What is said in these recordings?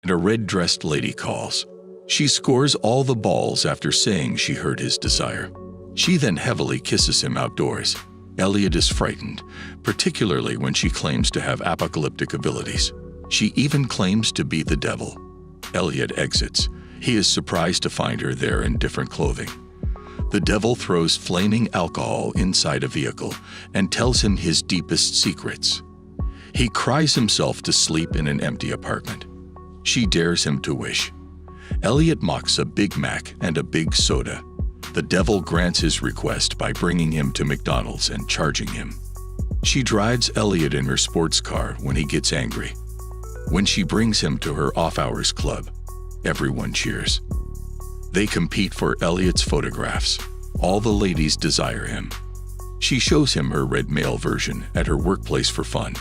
and a red-dressed lady calls. She scores all the balls after saying she heard his desire. She then heavily kisses him outdoors. Elliot is frightened, particularly when she claims to have apocalyptic abilities. She even claims to be the devil. Elliot exits. He is surprised to find her there in different clothing. The devil throws flaming alcohol inside a vehicle and tells him his deepest secrets. He cries himself to sleep in an empty apartment. She dares him to wish. Elliot mocks a Big Mac and a big soda. The devil grants his request by bringing him to McDonald's and charging him. She drives Elliot in her sports car when he gets angry. When she brings him to her off-hours club, everyone cheers. They compete for Elliot's photographs. All the ladies desire him. She shows him her red male version at her workplace for fun.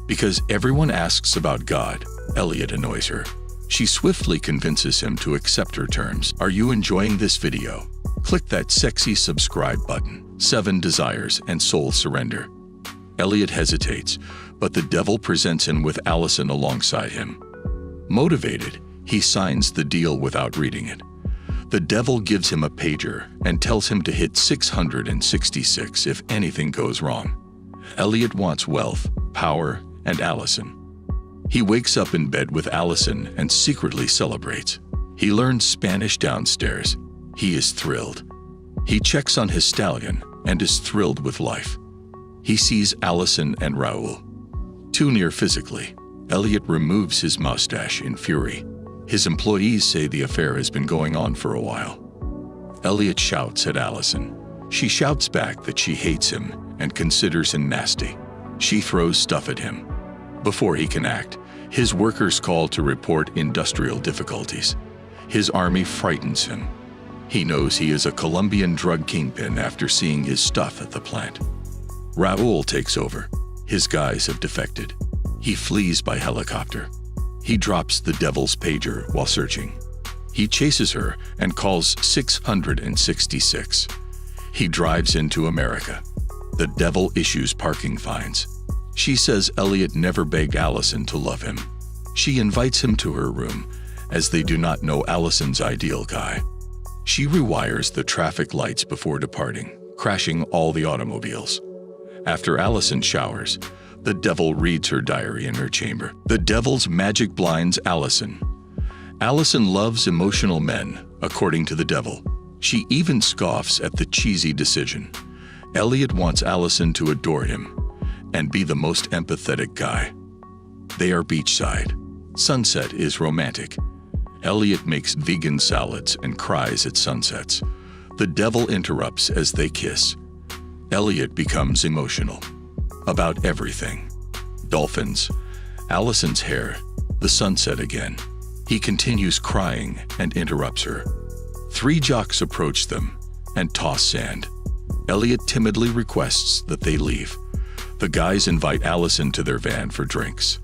Because everyone asks about God, Elliot annoys her. She swiftly convinces him to accept her terms. Are you enjoying this video? Click that sexy subscribe button. 7 desires and soul surrender. Elliot hesitates, but the devil presents him with Allison alongside him. Motivated, he signs the deal without reading it. The devil gives him a pager and tells him to hit 666 if anything goes wrong. Elliot wants wealth, power, and Allison. He wakes up in bed with Allison and secretly celebrates. He learns Spanish downstairs. He is thrilled. He checks on his stallion and is thrilled with life. He sees Allison and Raul. Too near physically, Elliot removes his mustache in fury. His employees say the affair has been going on for a while. Elliot shouts at Allison. She shouts back that she hates him and considers him nasty. She throws stuff at him. Before he can act, his workers call to report industrial difficulties. His army frightens him. He knows he is a Colombian drug kingpin after seeing his stuff at the plant. Raul takes over. His guys have defected. He flees by helicopter. He drops the devil's pager while searching. He chases her and calls 666. He drives into America. The devil issues parking fines. She says Elliot never begged Allison to love him. She invites him to her room, as they do not know Allison's ideal guy. She rewires the traffic lights before departing, crashing all the automobiles. After Allison showers, the devil reads her diary in her chamber. The devil's magic blinds Allison. Allison loves emotional men, according to the devil. She even scoffs at the cheesy decision. Elliot wants Allison to adore him and be the most empathetic guy. They are beachside. Sunset is romantic. Elliot makes vegan salads and cries at sunsets. The devil interrupts as they kiss. Elliot becomes emotional. About everything. Dolphins, Allison's hair, the sunset again. He continues crying and interrupts her. 3 jocks approach them and toss sand. Elliot timidly requests that they leave. The guys invite Allison to their van for drinks.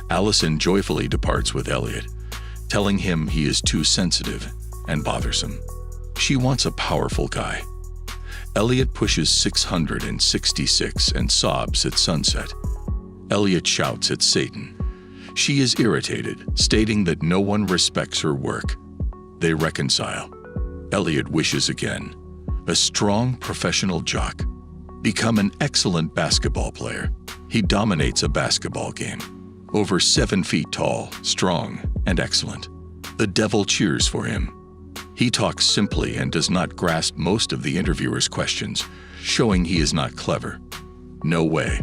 Allison joyfully departs with Elliot, telling him he is too sensitive and bothersome. She wants a powerful guy. Elliot pushes 666 and sobs at sunset. Elliot shouts at Satan. She is irritated, stating that no one respects her work. They reconcile. Elliot wishes again. A strong professional jock. Become an excellent basketball player. He dominates a basketball game. Over 7 feet tall, strong, and excellent. The devil cheers for him. He talks simply and does not grasp most of the interviewer's questions, showing he is not clever. No way.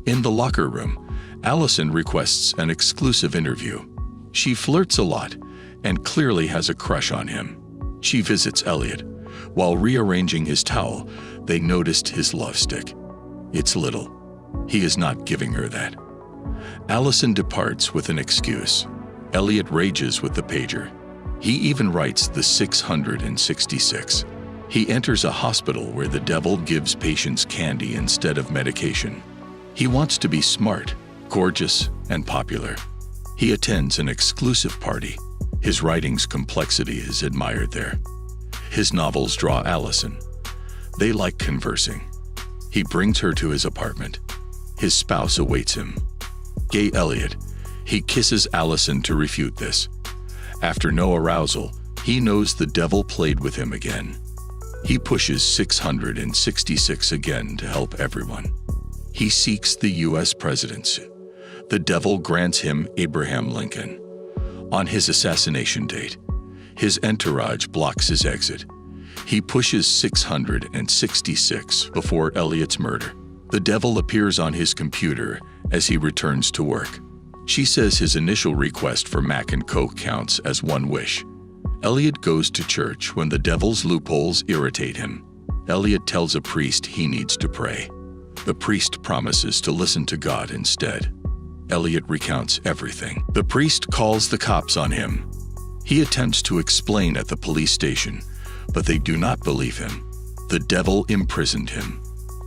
In the locker room, Allison requests an exclusive interview. She flirts a lot and clearly has a crush on him. She visits Elliot. While rearranging his towel, they noticed his love stick. It's little. He is not giving her that. Allison departs with an excuse. Elliot rages with the pager. He even writes the 666. He enters a hospital where the devil gives patients candy instead of medication. He wants to be smart, gorgeous, and popular. He attends an exclusive party. His writing's complexity is admired there. His novels draw Allison. They like conversing. He brings her to his apartment. His spouse awaits him. Gay Elliot. He kisses Allison to refute this. After no arousal, he knows the devil played with him again. He pushes 666 again to help everyone. He seeks the U.S. presidency. The devil grants him Abraham Lincoln. On his assassination date, his entourage blocks his exit. He pushes 666 before Elliot's murder. The devil appears on his computer as he returns to work. She says his initial request for Mac and Coke counts as one wish. Elliot goes to church when the devil's loopholes irritate him. Elliot tells a priest he needs to pray. The priest promises to listen to God instead. Elliot recounts everything. The priest calls the cops on him. He attempts to explain at the police station, but they do not believe him. The devil imprisoned him.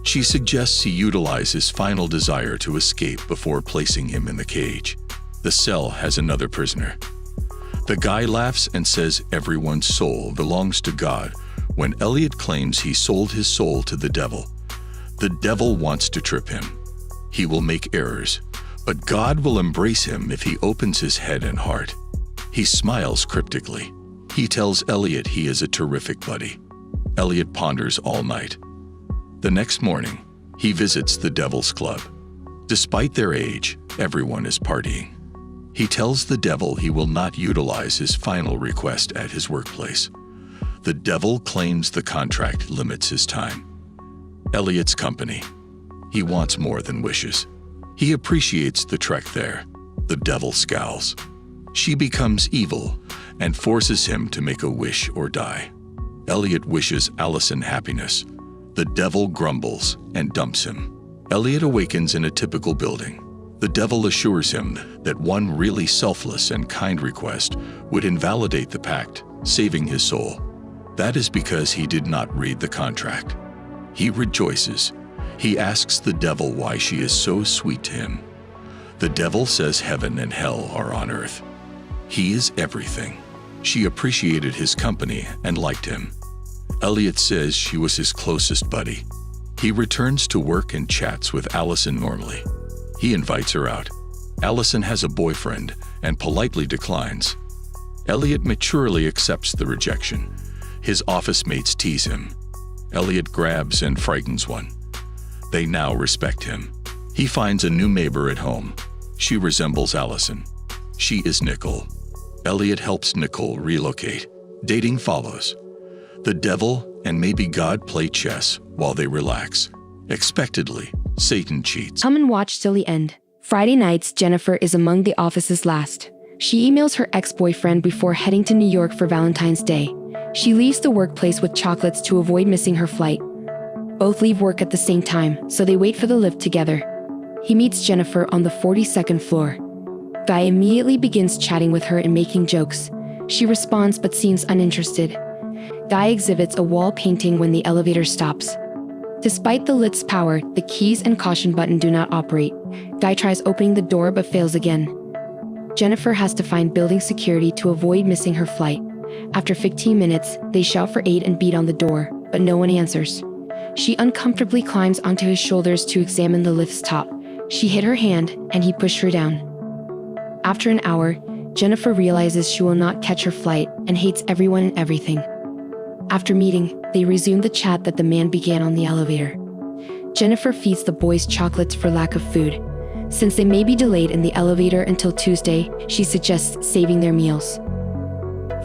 She suggests he utilize his final desire to escape before placing him in the cage. The cell has another prisoner. The guy laughs and says everyone's soul belongs to God when Elliot claims he sold his soul to the devil. The devil wants to trip him. He will make errors, but God will embrace him if he opens his head and heart. He smiles cryptically. He tells Elliot he is a terrific buddy. Elliot ponders all night. The next morning, he visits the Devil's Club. Despite their age, everyone is partying. He tells the devil he will not utilize his final request at his workplace. The devil claims the contract limits his time. Elliot's company. He wants more than wishes. He appreciates the trek there. The devil scowls. She becomes evil and forces him to make a wish or die. Elliot wishes Allison happiness. The devil grumbles and dumps him. Elliot awakens in a typical building. The devil assures him that one really selfless and kind request would invalidate the pact, saving his soul. That is because he did not read the contract. He rejoices. He asks the devil why she is so sweet to him. The devil says heaven and hell are on earth. He is everything. She appreciated his company and liked him. Elliot says she was his closest buddy. He returns to work and chats with Allison normally. He invites her out. Allison has a boyfriend and politely declines. Elliot maturely accepts the rejection. His office mates tease him. Elliot grabs and frightens one. They now respect him. He finds a new neighbor at home. She resembles Allison. She is Nicole. Elliot helps Nicole relocate. Dating follows. The devil and maybe God play chess while they relax. Expectedly, Satan cheats. Come and watch till the end. Friday nights, Jennifer is among the office's last. She emails her ex-boyfriend before heading to New York for Valentine's Day. She leaves the workplace with chocolates to avoid missing her flight. Both leave work at the same time, so they wait for the lift together. He meets Jennifer on the 42nd floor. Guy immediately begins chatting with her and making jokes. She responds but seems uninterested. Guy exhibits a wall painting when the elevator stops. Despite the lift's power, the keys and caution button do not operate. Guy tries opening the door but fails again. Jennifer has to find building security to avoid missing her flight. After 15 minutes, they shout for aid and beat on the door, but no one answers. She uncomfortably climbs onto his shoulders to examine the lift's top. She hit her hand, and he pushed her down. After an hour, Jennifer realizes she will not catch her flight and hates everyone and everything. After meeting, they resume the chat that the man began on the elevator. Jennifer feeds the boys chocolates for lack of food. Since they may be delayed in the elevator until Tuesday, she suggests saving their meals.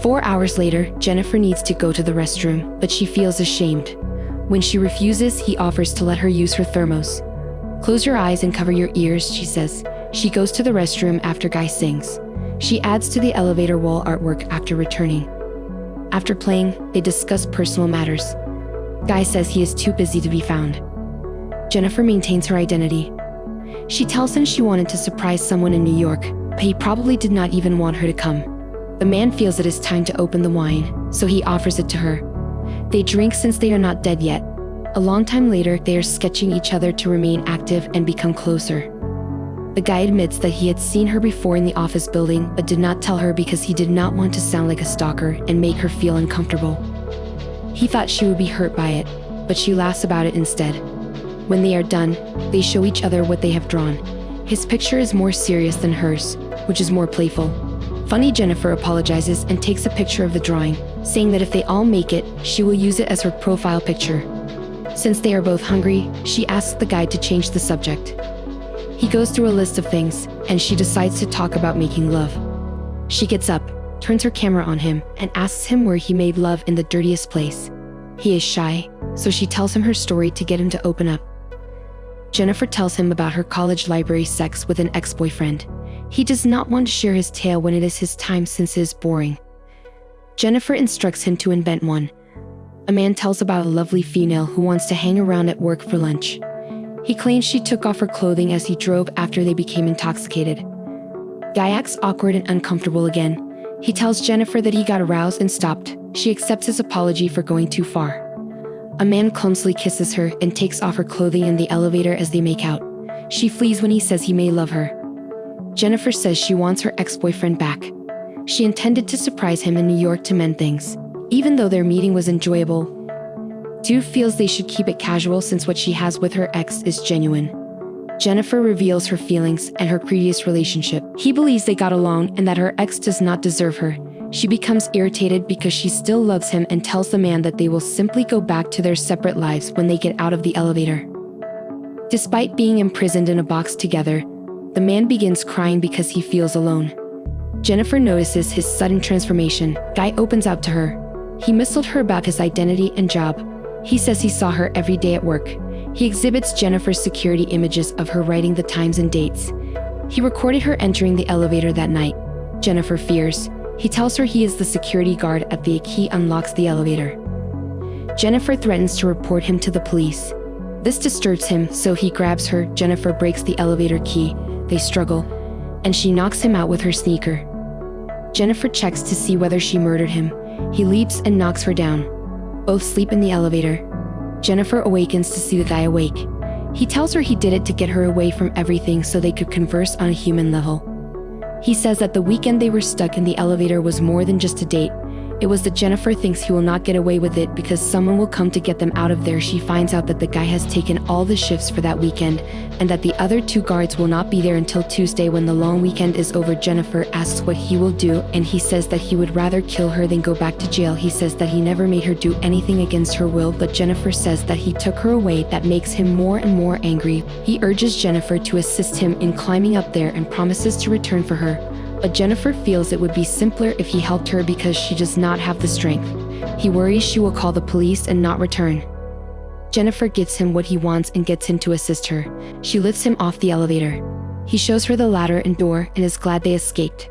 4 hours later, Jennifer needs to go to the restroom, but she feels ashamed. When she refuses, he offers to let her use her thermos. Close your eyes and cover your ears, she says. She goes to the restroom after Guy sings. She adds to the elevator wall artwork after returning. After playing, they discuss personal matters. Guy says he is too busy to be found. Jennifer maintains her identity. She tells him she wanted to surprise someone in New York, but he probably did not even want her to come. The man feels it is time to open the wine, so he offers it to her. They drink since they are not dead yet. A long time later, they are sketching each other to remain active and become closer. The guy admits that he had seen her before in the office building but did not tell her because he did not want to sound like a stalker and make her feel uncomfortable. He thought she would be hurt by it, but she laughs about it instead. When they are done, they show each other what they have drawn. His picture is more serious than hers, which is more playful. Funny Jennifer apologizes and takes a picture of the drawing, saying that if they all make it, she will use it as her profile picture. Since they are both hungry, she asks the guide to change the subject. He goes through a list of things, and she decides to talk about making love. She gets up, turns her camera on him, and asks him where he made love in the dirtiest place. He is shy, so she tells him her story to get him to open up. Jennifer tells him about her college library sex with an ex-boyfriend. He does not want to share his tale when it is his time since it is boring. Jennifer instructs him to invent one. A man tells about a lovely female who wants to hang around at work for lunch. He claims she took off her clothing as he drove after they became intoxicated. Guy acts awkward and uncomfortable again. He tells Jennifer that he got aroused and stopped. She accepts his apology for going too far. A man clumsily kisses her and takes off her clothing in the elevator as they make out. She flees when he says he may love her. Jennifer says she wants her ex-boyfriend back. She intended to surprise him in New York to mend things. Even though their meeting was enjoyable, Stu feels they should keep it casual since what she has with her ex is genuine. Jennifer reveals her feelings and her previous relationship. He believes they got along and that her ex does not deserve her. She becomes irritated because she still loves him and tells the man that they will simply go back to their separate lives when they get out of the elevator. Despite being imprisoned in a box together, the man begins crying because he feels alone. Jennifer notices his sudden transformation. Guy opens out to her. He misled her about his identity and job. He says he saw her every day at work. He exhibits Jennifer's security images of her writing the times and dates. He recorded her entering the elevator that night. Jennifer fears. He tells her he is the security guard at the key unlocks the elevator. Jennifer threatens to report him to the police. This disturbs him, so he grabs her. Jennifer breaks the elevator key. They struggle, and she knocks him out with her sneaker. Jennifer checks to see whether she murdered him. He leaps and knocks her down. Both sleep in the elevator. Jennifer awakens to see the guy awake. He tells her he did it to get her away from everything so they could converse on a human level. He says that the weekend they were stuck in the elevator was more than just a date. It was that Jennifer thinks he will not get away with it because someone will come to get them out of there. She finds out that the guy has taken all the shifts for that weekend and that the other two guards will not be there until Tuesday when the long weekend is over. Jennifer asks what he will do, and he says that he would rather kill her than go back to jail. He says that he never made her do anything against her will, but Jennifer says that he took her away. That makes him more and more angry. He urges Jennifer to assist him in climbing up there and promises to return for her. But Jennifer feels it would be simpler if he helped her because she does not have the strength. He worries she will call the police and not return. Jennifer gives him what he wants and gets him to assist her. She lifts him off the elevator. He shows her the ladder and door and is glad they escaped.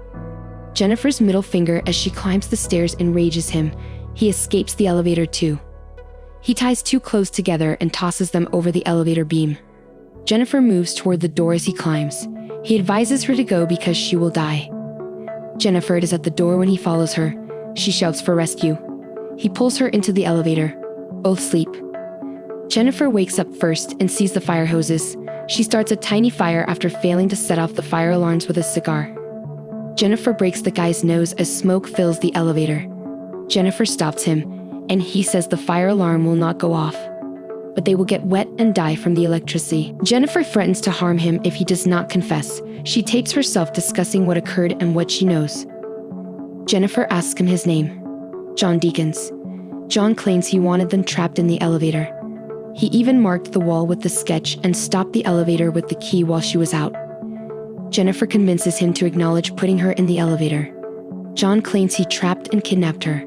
Jennifer's middle finger as she climbs the stairs enrages him. He escapes the elevator too. He ties two clothes together and tosses them over the elevator beam. Jennifer moves toward the door as he climbs. He advises her to go because she will die. Jennifer is at the door when he follows her. She shouts for rescue. He pulls her into the elevator. Both sleep. Jennifer wakes up first and sees the fire hoses. She starts a tiny fire after failing to set off the fire alarms with a cigar. Jennifer breaks the guy's nose as smoke fills the elevator. Jennifer stops him, and he says the fire alarm will not go off, but they will get wet and die from the electricity. Jennifer threatens to harm him if he does not confess. She tapes herself discussing what occurred and what she knows. Jennifer asks him his name. John Deacons. John claims he wanted them trapped in the elevator. He even marked the wall with the sketch and stopped the elevator with the key while she was out. Jennifer convinces him to acknowledge putting her in the elevator. John claims he trapped and kidnapped her.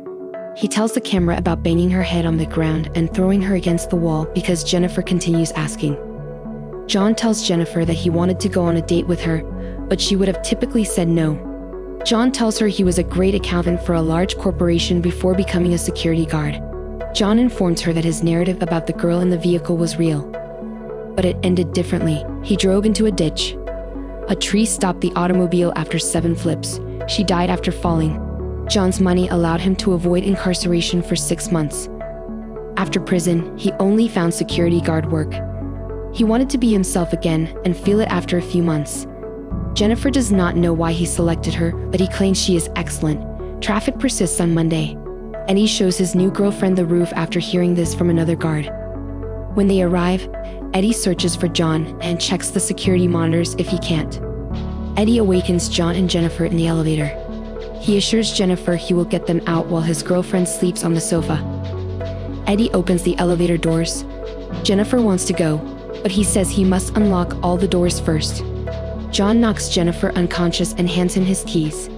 He tells the camera about banging her head on the ground and throwing her against the wall because Jennifer continues asking. John tells Jennifer that he wanted to go on a date with her, but she would have typically said no. John tells her he was a great accountant for a large corporation before becoming a security guard. John informs her that his narrative about the girl in the vehicle was real. But it ended differently. He drove into a ditch. A tree stopped the automobile after 7 flips. She died after falling. John's money allowed him to avoid incarceration for 6 months. After prison, he only found security guard work. He wanted to be himself again and feel it after a few months. Jennifer does not know why he selected her, but he claims she is excellent. Traffic persists on Monday, and he shows his new girlfriend the roof after hearing this from another guard. When they arrive, Eddie searches for John and checks the security monitors if he can't. Eddie awakens John and Jennifer in the elevator. He assures Jennifer he will get them out while his girlfriend sleeps on the sofa. Eddie opens the elevator doors. Jennifer wants to go, but he says he must unlock all the doors first. John knocks Jennifer unconscious and hands him his keys.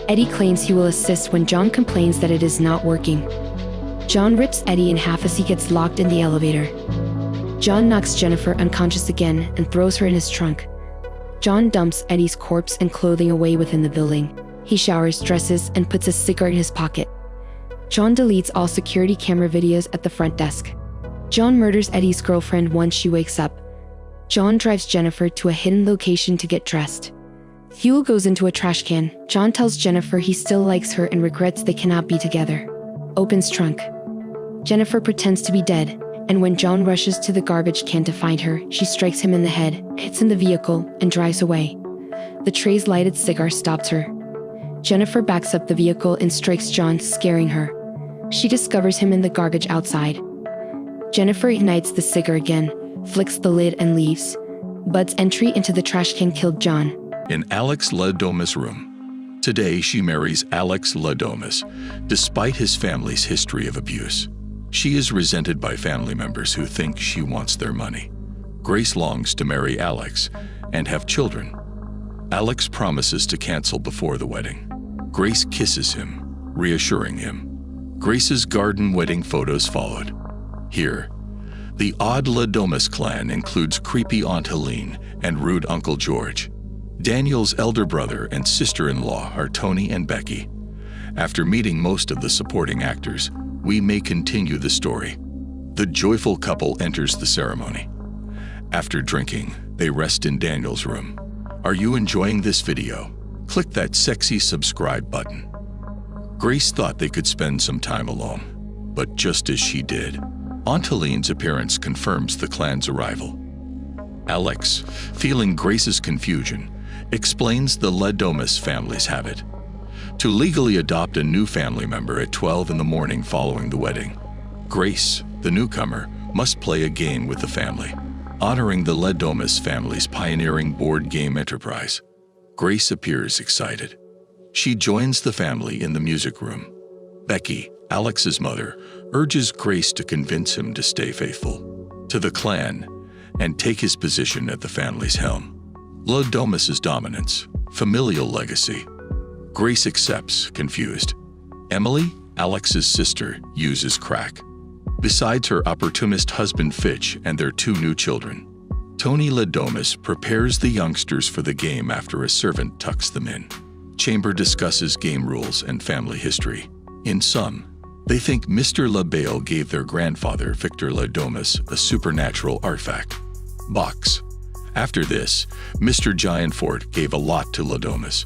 Eddie claims he will assist when John complains that it is not working. John rips Eddie in half as he gets locked in the elevator. John knocks Jennifer unconscious again and throws her in his trunk. John dumps Eddie's corpse and clothing away within the building. He showers, dresses, and puts a cigarette in his pocket. John deletes all security camera videos at the front desk. John murders Eddie's girlfriend once she wakes up. John drives Jennifer to a hidden location to get dressed. Fuel goes into a trash can. John tells Jennifer he still likes her and regrets they cannot be together. Opens trunk. Jennifer pretends to be dead, and when John rushes to the garbage can to find her, she strikes him in the head, hits in the vehicle, and drives away. The Trey's lighted cigar stops her. Jennifer backs up the vehicle and strikes John, scaring her. She discovers him in the garbage outside. Jennifer ignites the cigar again, flicks the lid and leaves. Bud's entry into the trash can killed John. In Alex Ladomas' room. Today, she marries Alex Ladomas, despite his family's history of abuse. She is resented by family members who think she wants their money. Grace longs to marry Alex and have children. Alex promises to cancel before the wedding. Grace kisses him, reassuring him. Grace's garden wedding photos followed. Here, the odd Ladomas clan includes creepy Aunt Helene and rude Uncle George. Daniel's elder brother and sister-in-law are Tony and Becky. After meeting most of the supporting actors, we may continue the story. The joyful couple enters the ceremony. After drinking, they rest in Daniel's room. Are you enjoying this video? Click that sexy subscribe button. Grace thought they could spend some time alone, but just as she did, Aunt Helene's appearance confirms the clan's arrival. Alex, feeling Grace's confusion, explains the Ladomas family's habit to legally adopt a new family member at 12 in the morning following the wedding. Grace, the newcomer, must play a game with the family, honoring the Ladomas family's pioneering board game enterprise. Grace appears excited. She joins the family in the music room. Becky, Alex's mother, urges Grace to convince him to stay faithful to the clan and take his position at the family's helm. Ladomas' dominance, familial legacy. Grace accepts, confused. Emily, Alex's sister, uses crack. Besides her opportunist husband Fitch and their two new children, Tony Ladomas prepares the youngsters for the game after a servant tucks them in. Chamber discusses game rules and family history. In sum, they think Mr. LaBelle gave their grandfather, Victor Ladomas, a supernatural artifact. Box. After this, Mr. Giantfort gave a lot to Ladomas.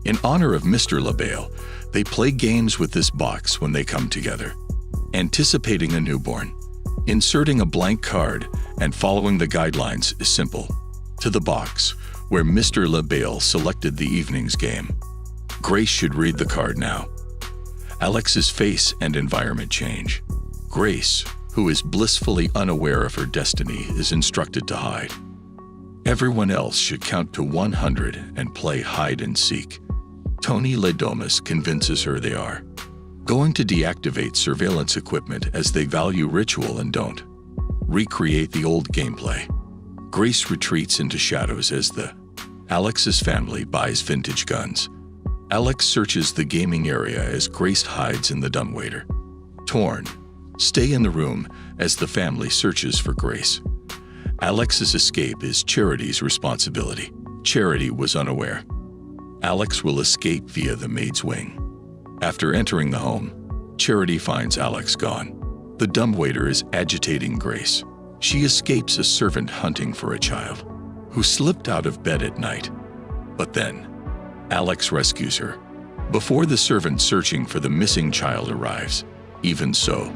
In honor of Mr. LaBelle, they play games with this box when they come together. Anticipating a newborn. Inserting a blank card and following the guidelines is simple. To the box, where Mr. LaBelle selected the evening's game. Grace should read the card now. Alex's face and environment change. Grace, who is blissfully unaware of her destiny, is instructed to hide. Everyone else should count to 100 and play hide and seek. Tony Ladomas convinces her they are going to deactivate surveillance equipment as they value ritual and don't recreate the old gameplay. Grace retreats into shadows as Alex's family buys vintage guns. Alex searches the gaming area as Grace hides in the dumbwaiter. Torn, stay in the room as the family searches for Grace. Alex's escape is Charity's responsibility. Charity was unaware. Alex will escape via the maid's wing. After entering the home, Charity finds Alex gone. The dumbwaiter is agitating Grace. She escapes a servant hunting for a child who slipped out of bed at night. But then, Alex rescues her before the servant searching for the missing child arrives. Even so,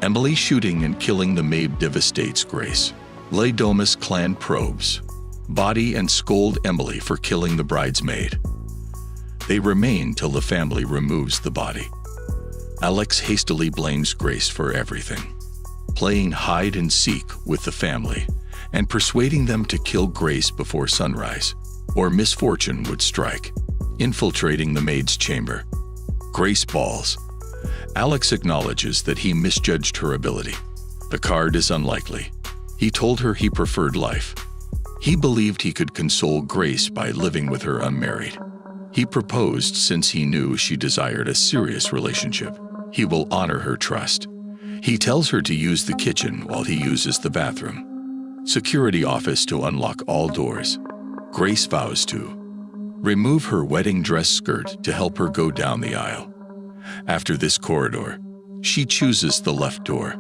Emily shooting and killing the maid devastates Grace. Ladomas clan probes, body and scold Emily for killing the bridesmaid. They remain till the family removes the body. Alex hastily blames Grace for everything. playing hide and seek with the family and persuading them to kill Grace before sunrise, or misfortune would strike, infiltrating the maid's chamber. Grace balls. Alex acknowledges that he misjudged her ability. The card is unlikely. He told her he preferred life. He believed he could console Grace by living with her unmarried. He proposed since he knew she desired a serious relationship. He will honor her trust. He tells her to use the kitchen while he uses the bathroom. Security office to unlock all doors. Grace vows to remove her wedding dress skirt to help her go down the aisle. After this corridor, she chooses the left door.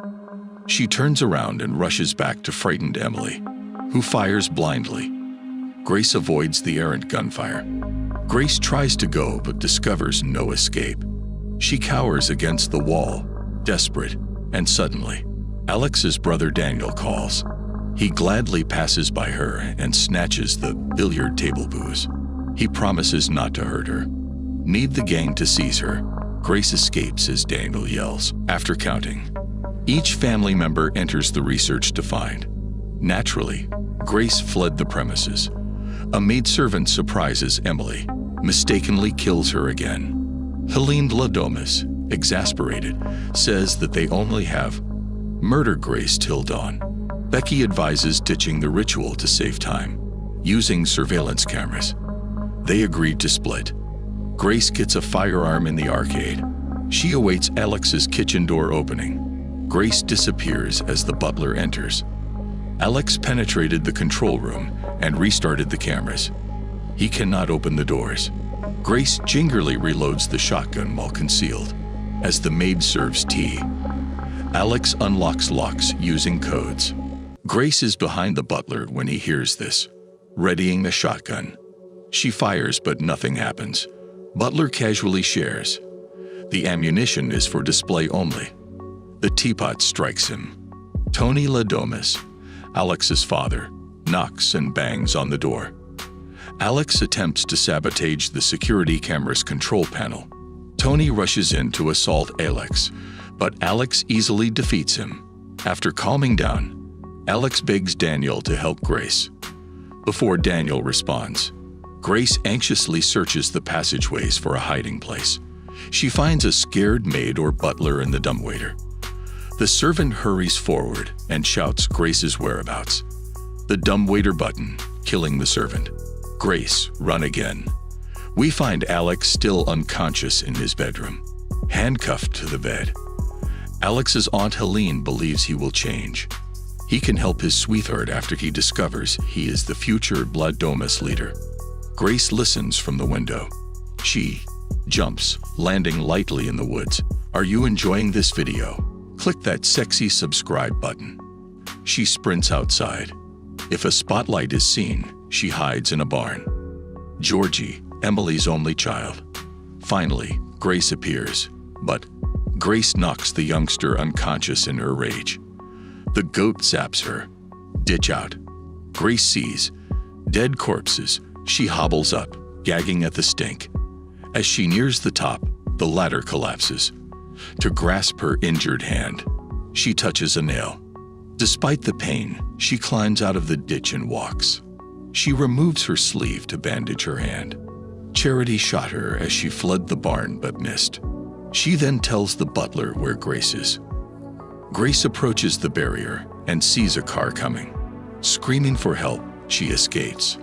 She turns around and rushes back to frightened Emily, who fires blindly. Grace avoids the errant gunfire. Grace tries to go but discovers no escape. She cowers against the wall, desperate, and suddenly, Alex's brother Daniel calls. He gladly passes by her and snatches the billiard table booze. He promises not to hurt her. Need the gang to seize her. Grace escapes as Daniel yells. After counting, each family member enters the research to find. Naturally, Grace fled the premises. A maidservant surprises Emily, mistakenly kills her again. Helene Ladomas, exasperated, says that they only have murder Grace till dawn. Becky advises ditching the ritual to save time, using surveillance cameras. They agreed to split. Grace gets a firearm in the arcade. She awaits Alex's kitchen door opening. Grace disappears as the butler enters. Alex penetrated the control room and restarted the cameras. He cannot open the doors. Grace gingerly reloads the shotgun while concealed. As the maid serves tea, Alex unlocks locks using codes. Grace is behind the butler when he hears this, readying the shotgun. She fires, but nothing happens. Butler casually shares. The ammunition is for display only. The teapot strikes him. Tony Ladomas, Alex's father, knocks and bangs on the door. Alex attempts to sabotage the security camera's control panel. Tony rushes in to assault Alex, but Alex easily defeats him. After calming down, Alex begs Daniel to help Grace. Before Daniel responds, Grace anxiously searches the passageways for a hiding place. She finds a scared maid or butler in the dumbwaiter. The servant hurries forward and shouts Grace's whereabouts. The dumbwaiter button, killing the servant. Grace, run again. We find Alex still unconscious in his bedroom, handcuffed to the bed. Alex's Aunt Helene believes he will change. He can help his sweetheart after he discovers he is the future Ladomas leader. Grace listens from the window. She jumps, landing lightly in the woods. Are you enjoying this video? Click that sexy subscribe button. She sprints outside. If a spotlight is seen, she hides in a barn. Georgie, Emily's only child. Finally, Grace appears, but Grace knocks the youngster unconscious in her rage. The goat zaps her. Ditch out. Grace sees dead corpses. She hobbles up, gagging at the stink. As she nears the top, the ladder collapses. To grasp her injured hand, she touches a nail. Despite the pain, she climbs out of the ditch and walks. She removes her sleeve to bandage her hand. Charity shot her as she fled the barn but missed. She then tells the butler where Grace is. Grace approaches the barrier and sees a car coming. Screaming for help, she escapes.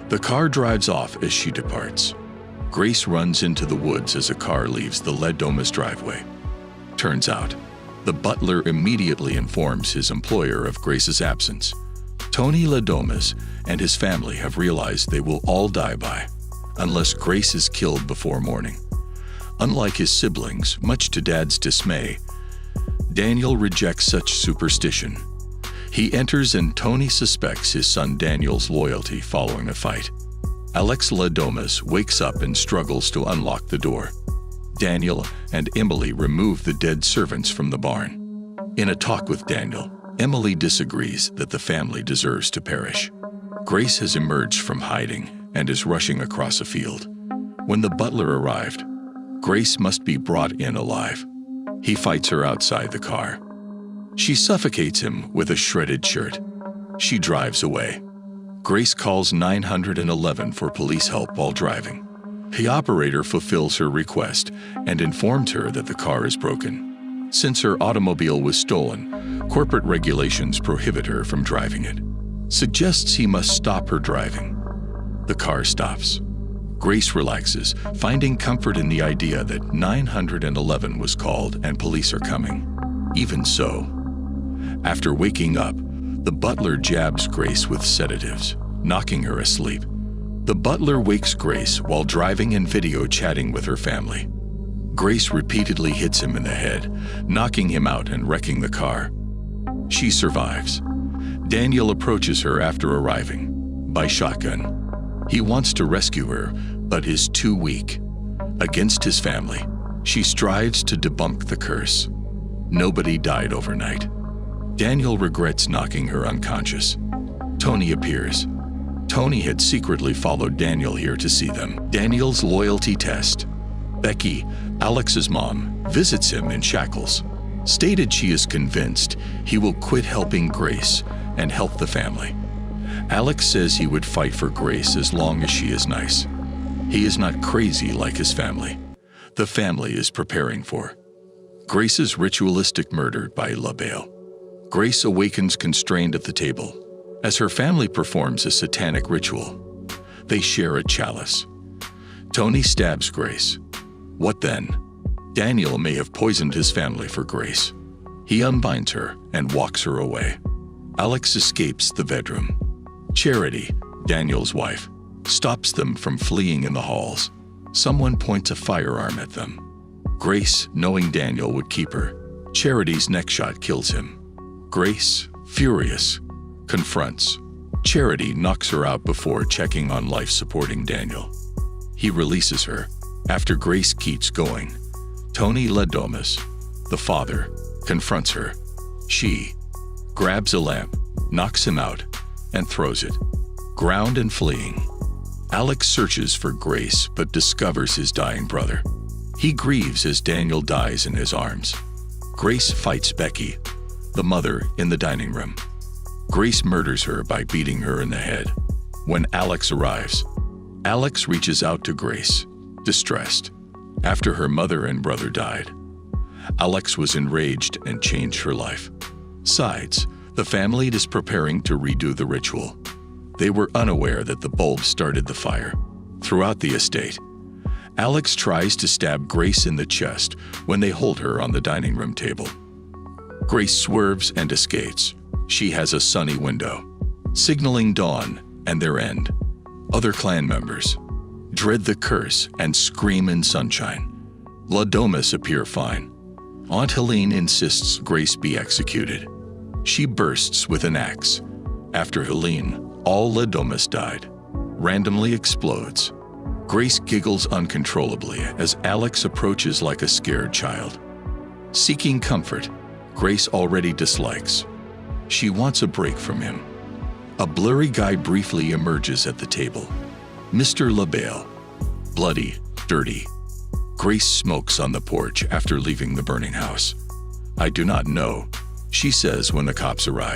The car drives off as she departs. Grace runs into the woods as a car leaves the Ladomas driveway. Turns out, the butler immediately informs his employer of Grace's absence. Tony Ladomas and his family have realized they will all die unless Grace is killed before morning. Unlike his siblings, much to Dad's dismay, Daniel rejects such superstition. He enters and Tony suspects his son Daniel's loyalty following a fight. Alex Ladomas wakes up and struggles to unlock the door. Daniel and Emily remove the dead servants from the barn. In a talk with Daniel, Emily disagrees that the family deserves to perish. Grace has emerged from hiding and is rushing across a field. When the butler arrived, Grace must be brought in alive. He fights her outside the car. She suffocates him with a shredded shirt. She drives away. Grace calls 911 for police help while driving. The operator fulfills her request and informs her that the car is broken. Since her automobile was stolen, corporate regulations prohibit her from driving it. Suggests he must stop her driving. The car stops. Grace relaxes, finding comfort in the idea that 911 was called and police are coming. Even so, after waking up, the butler jabs Grace with sedatives, knocking her asleep. The butler wakes Grace while driving and video chatting with her family. Grace repeatedly hits him in the head, knocking him out and wrecking the car. She survives. Daniel approaches her after arriving, by shotgun. He wants to rescue her, but is too weak. Against his family, she strives to debunk the curse. Nobody died overnight. Daniel regrets knocking her unconscious. Tony appears. Tony had secretly followed Daniel here to see them. Daniel's loyalty test. Becky, Alex's mom, visits him in shackles. Stated she is convinced he will quit helping Grace and help the family. Alex says he would fight for Grace as long as she is nice. He is not crazy like his family. The family is preparing for Grace's ritualistic murder by LaBelle. Grace awakens constrained at the table as her family performs a satanic ritual. They share a chalice. Tony stabs Grace. What then? Daniel may have poisoned his family for Grace. He unbinds her and walks her away. Alex escapes the bedroom. Charity, Daniel's wife, stops them from fleeing in the halls. Someone points a firearm at them. Grace, knowing Daniel would keep her, Charity's neck shot kills him. Grace, furious, confronts. Charity knocks her out before checking on life-supporting Daniel. He releases her. After Grace keeps going, Tony Ladomas, the father, confronts her. She grabs a lamp, knocks him out, and throws it. Ground and fleeing. Alex searches for Grace but discovers his dying brother. He grieves as Daniel dies in his arms. Grace fights Becky, the mother, in the dining room. Grace murders her by beating her in the head. When Alex arrives, Alex reaches out to Grace, distressed. After her mother and brother died, Alex was enraged and changed her life. Sides, the family is preparing to redo the ritual. They were unaware that the bulb started the fire. Throughout the estate, Alex tries to stab Grace in the chest when they hold her on the dining room table. Grace swerves and escapes. She has a sunny window, signaling dawn and their end. Other clan members dread the curse and scream in sunshine. Ladomas appear fine. Aunt Helene insists Grace be executed. She bursts with an axe. After Helene, all Ladomas died. Randomly explodes. Grace giggles uncontrollably as Alex approaches like a scared child. Seeking comfort, Grace already dislikes. She wants a break from him. A blurry guy briefly emerges at the table. Mr. LaBelle. Bloody, dirty. Grace smokes on the porch after leaving the burning house. I do not know, she says when the cops arrive.